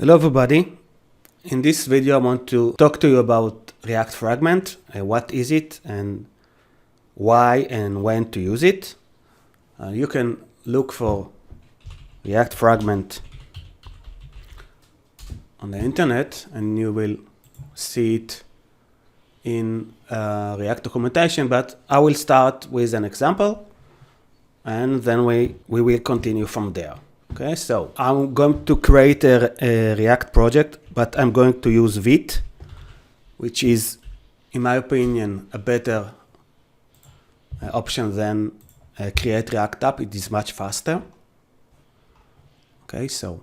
Hello everybody. In this video I want to talk to you about React.Fragment, what is it and why and when to use it. You can look for React.Fragment on the internet and you will see it in React documentation, but I will start with an example and then we will continue from there. Okay, so I'm going to create a React project, but I'm going to use Vite, which is, in my opinion, a better option than create React app. It is much faster. Okay, so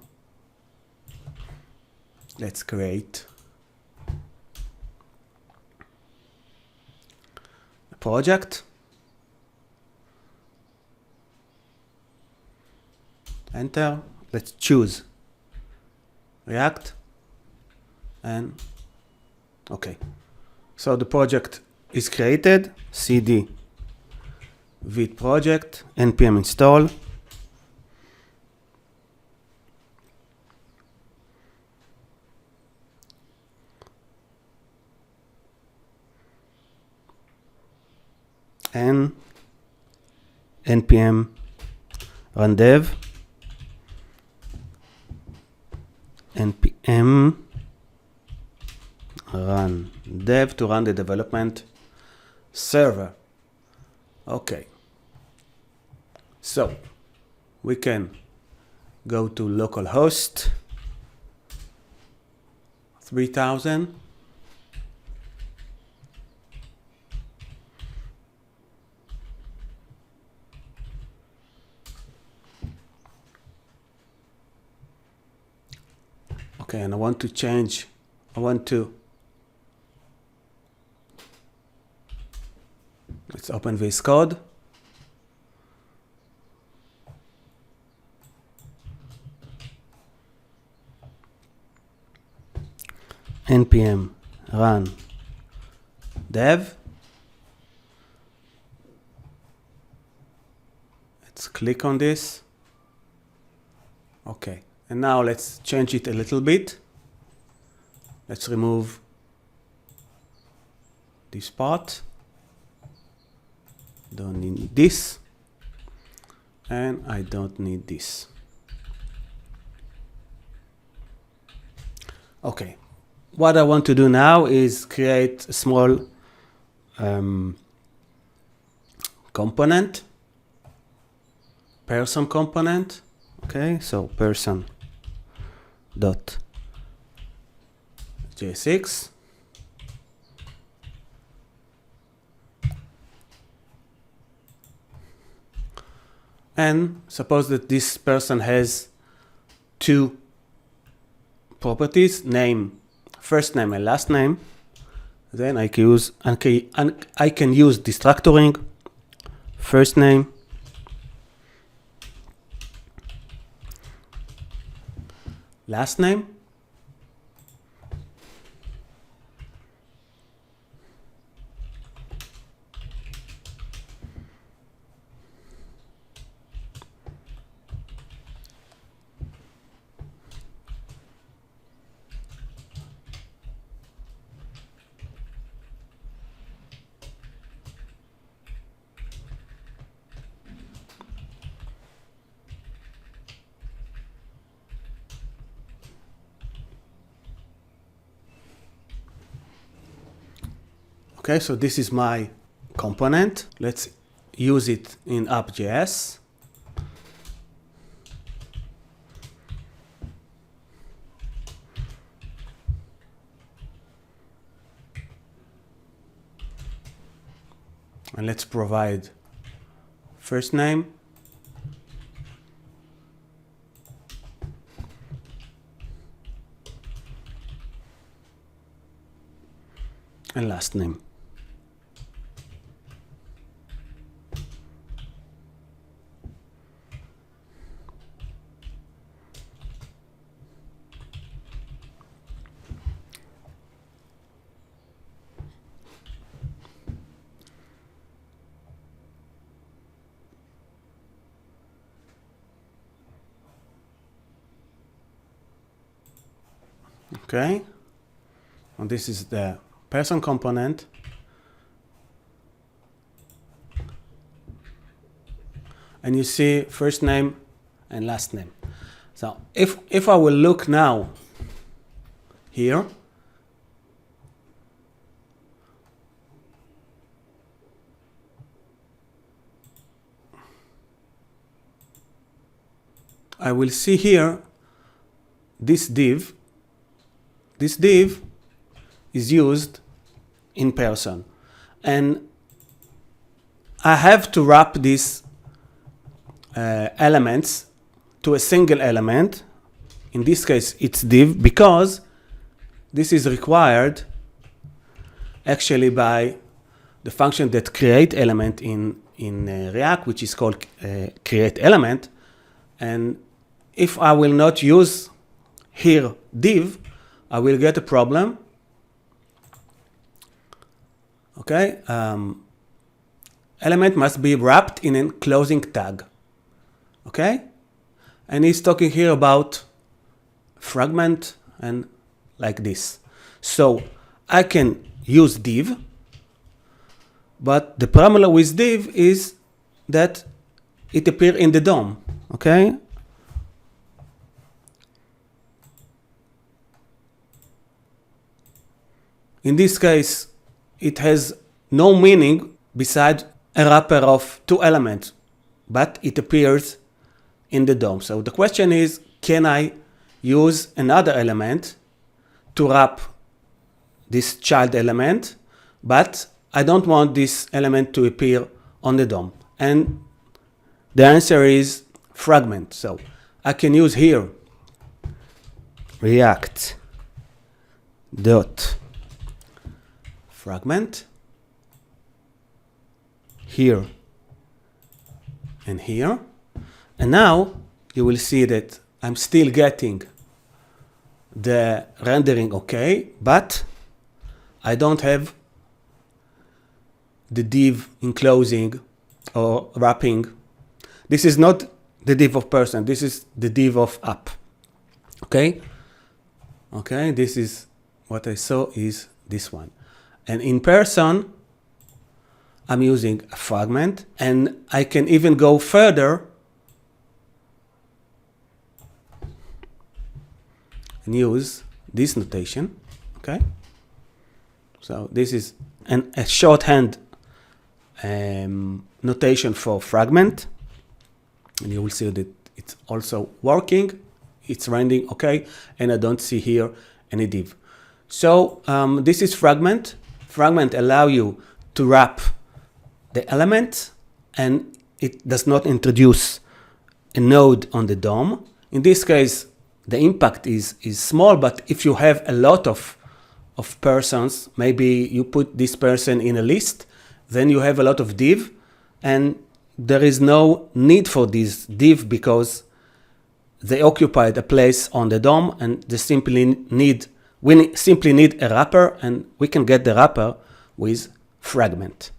let's create a project. Enter. Let's choose React and okay. So the project is created. cd vite project npm install. And npm run dev. npm run dev to run the development server. Okay, so we can go to localhost 3000 okay, and I want to let's open VS Code. npm run dev. Let's click on this. Okay, and now let's change it a little bit. Let's remove this part. Don't need this, and I don't need this. Okay, what I want to do now is create a small component, person component. Okay, so person dot JSX. And suppose that this person has two properties, name, first name and last name. Then I can use destructoring first name last name. Okay, so this is my component. Let's use it in app.js. And let's provide first name, and last name. Okay, and this is the person component. And you see first name and last name. So if I will look now here, I will see here this div. This div is used in person, and I have to wrap these elements to a single element. In this case, it's div, because this is required actually by the function that create element in React, which is called create element. And if I will not use here div, I will get a problem. Okay, element must be wrapped in a closing tag. Okay, and he's talking here about fragment and like this. So I can use div, but the problem with div is that it appears in the DOM. Okay, in this case, it has no meaning beside a wrapper of two elements, but it appears in the DOM. So the question is, can I use another element to wrap this child element, but I don't want this element to appear on the DOM? And the answer is fragment. So I can use here React.Fragment here and here. And now you will see that I'm still getting the rendering okay, but I don't have the div enclosing or wrapping. This is not the div of person, this is the div of app. Okay? Okay, this is what I saw is this one. And in person, I'm using a fragment, and I can even go further and use this notation. Okay, so this is a shorthand notation for fragment, and you will see that it's also working. It's rendering okay, and I don't see here any div. So this is fragment. Fragment allow you to wrap the element, and it does not introduce a node on the DOM. In this case, the impact is small, but if you have a lot of persons, maybe you put this person in a list, then you have a lot of div, and there is no need for this div because they occupied a place on the DOM, and we simply need a wrapper, and we can get the wrapper with fragment.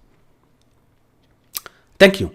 Thank you.